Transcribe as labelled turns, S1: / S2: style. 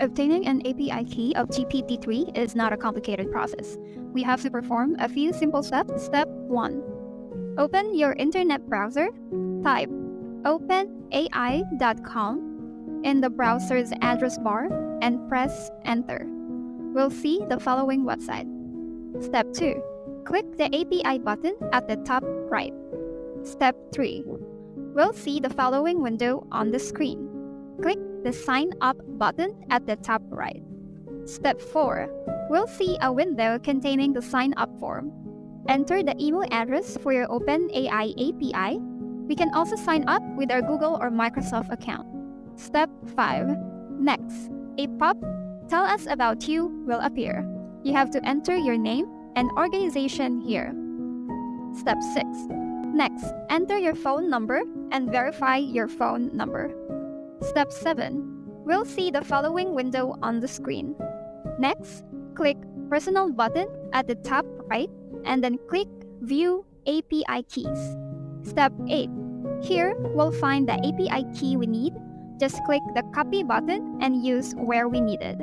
S1: Obtaining an API key of Gpt-3 is not a complicated process. We have to perform a few simple steps. Step 1. Open your internet browser. Type openai.com in the browser's address bar and press Enter. We'll see the following website. Step 2. Click the API button at the top right. Step 3. We'll see the following window on the screen. Click the Sign Up button at the top right. Step 4. We'll see a window containing the sign up form. Enter the email address for your OpenAI API. We can also sign up with our Google or Microsoft account. Step 5. Next, a pop "Tell us about you" will appear. You have to enter your name and organization here. Step 6. Next, enter your phone number and verify your phone number. Step 7. We'll see the following window on the screen. Next, click Personal button at the top right and then click View API Keys. Step 8. Here, we'll find the API key we need. Just click the Copy button and use where we need it.